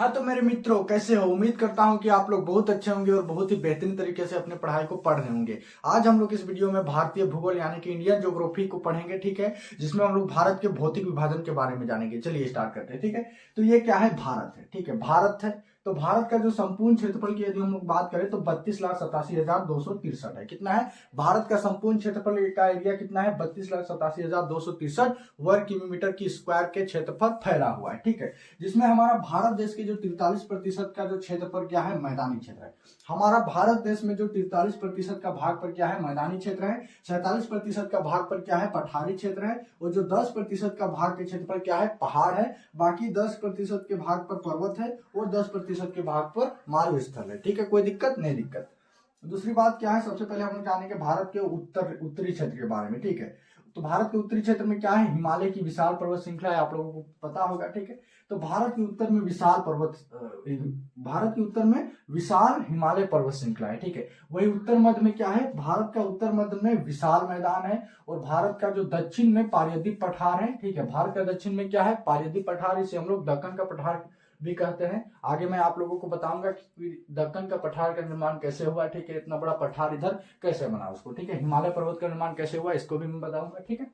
हाँ तो मेरे मित्रों, कैसे हो? उम्मीद करता हूँ कि आप लोग बहुत अच्छे होंगे और बहुत ही बेहतरीन तरीके से अपने पढ़ाई को पढ़ रहे होंगे। आज हम लोग इस वीडियो में भारतीय भूगोल यानी कि इंडियन ज्योग्राफी को पढ़ेंगे, ठीक है, जिसमें हम लोग भारत के भौतिक विभाजन के बारे में जानेंगे। चलिए स्टार्ट करते हैं, ठीक है। तो ये क्या है? भारत है, ठीक है, भारत है। तो भारत का जो संपूर्ण क्षेत्रफल की यदि हम लोग बात करें तो 32,87,263 है। कितना है? भारत का संपूर्ण क्षेत्रफल का एरिया कितना है? 32,87,263 वर्ग किलोमीटर की स्क्वायर के क्षेत्रफल फैला हुआ है, ठीक है। जिसमें हमारा भारत देश के जो 43% का जो क्षेत्रफल क्या है? मैदानी क्षेत्र है। हमारा भारत देश में जो 43% का भाग पर क्या है? मैदानी क्षेत्र है। 47% का भाग पर क्या है? पठारी क्षेत्र है। और जो 10% का भाग के क्षेत्रफल क्या है? पहाड़ है। बाकी 10% के भाग पर पर्वत है और 10% के भाग पर मारुस्थल है, ठीक है। कोई दिक्कत नहीं? दिक्कत। दूसरी बात क्या है? सबसे पहले हम लोग जानेंगे भारत के उत्तरी क्षेत्र के बारे में, ठीक है। तो भारत के उत्तरी क्षेत्र में क्या है? हिमालय की विशाल पर्वत श्रृंखला है, आप लोगों को पता होगा, ठीक है। तो भारत के उत्तर में विशाल हिमालय पर्वत श्रृंखला है, ठीक है। वही उत्तर मध्य में क्या है? भारत का उत्तर मध्य में विशाल मैदान है। और भारत का जो दक्षिण में पारदीप पठार है, ठीक है। भारत का दक्षिण में क्या है? पारदीप पठार, इसे हम लोग दक्कन का पठार भी कहते हैं। आगे मैं आप लोगों को बताऊंगा कि दक्कन का पठार का निर्माण कैसे हुआ, ठीक है। इतना बड़ा पठार इधर कैसे बना उसको, ठीक है। हिमालय पर्वत का निर्माण कैसे हुआ इसको भी मैं बताऊंगा, ठीक है।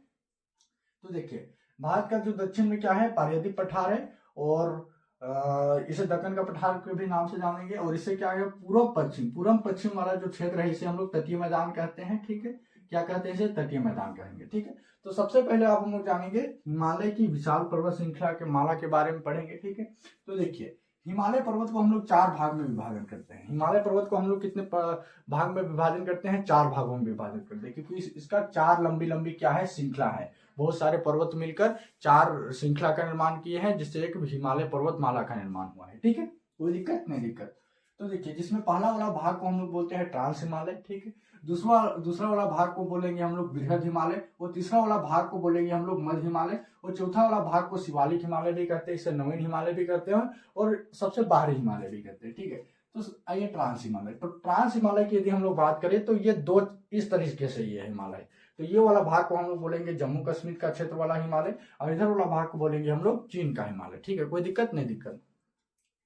तो देखिए, भारत का जो दक्षिण में क्या है? पारदीप पठार है। और इसे दक्कन का पठार के भी नाम से जानेंगे। और इससे क्या है? पूर्व पश्चिम वाला जो क्षेत्र है इसे हम लोग तटीय मैदान कहते हैं, ठीक है। क्या कहते हैं? इसे तटीय मैदान कहेंगे, ठीक है। तो सबसे पहले आप हम लोग जानेंगे हिमालय की विशाल पर्वत श्रृंखला के माला के बारे में पढ़ेंगे, ठीक है। तो देखिए, हिमालय पर्वत को हम लोग 4 भाग में विभाजन करते हैं। हिमालय पर्वत को हम लोग कितने भाग में विभाजन करते हैं? 4 भागों में विभाजन करते हैं, क्योंकि इसका 4 लंबी लंबी क्या है? श्रृंखला है। बहुत सारे पर्वत मिलकर 4 श्रृंखला का निर्माण किए हैं, जिससे एक हिमालय पर्वत माला का निर्माण हुआ है, ठीक है। कोई दिक्कत नहीं? दिक्कत। तो देखिए, जिसमें पहला वाला भाग को हम लोग बोलते हैं ट्रांस हिमालय, ठीक है। दूसरा वाला भाग को बोलेंगे हम लोग बृहद हिमालय। और तीसरा वाला भाग को बोलेंगे हम लोग मध्य हिमालय। और चौथा वाला भाग को शिवालिक हिमालय भी कहते हैं, इसे नवीन हिमालय भी कहते हैं। और सबसे बाहरी हिमालय भी कहते हैं, ठीक है। तो आइए ट्रांस हिमालय। तो ट्रांस हिमालय की यदि हम लोग बात करें तो ये दो इस तरीके से ये हिमालय। तो ये वाला भाग को हम लोग बोलेंगे जम्मू कश्मीर का क्षेत्र वाला हिमालय। और इधर वाला भाग को बोलेंगे हम लोग चीन का हिमालय, ठीक है। कोई दिक्कत नहीं? दिक्कत।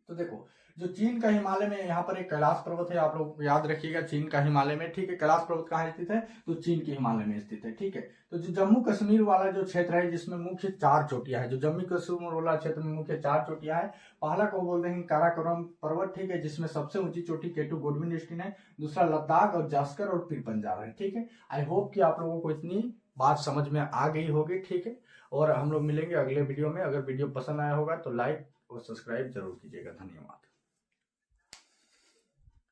तो देखो, जो चीन का हिमालय में यहाँ पर एक कैलाश पर्वत है, आप लोग याद रखिएगा, चीन का हिमालय में, ठीक है। कैलाश पर्वत कहाँ स्थित है? तो चीन के हिमालय में स्थित है, ठीक है। तो जो जम्मू कश्मीर वाला जो क्षेत्र है, जिसमें मुख्य 4 चोटियां है, जो जम्मू कश्मीर वाला क्षेत्र में मुख्य 4 चोटियां है। पहला को बोलते हैं काराकोरम पर्वत, ठीक है, जिसमें सबसे ऊंची चोटी केटू गोडविन डेस्टिन है। दूसरा लद्दाख और जास्कर और फिर पंजाब है, ठीक है। आई होप कि आप लोगों को इतनी बात समझ में आ गई होगी, ठीक है। और हम लोग मिलेंगे अगले वीडियो में। अगर वीडियो पसंद आया होगा तो लाइक और सब्सक्राइब जरूर कीजिएगा। धन्यवाद।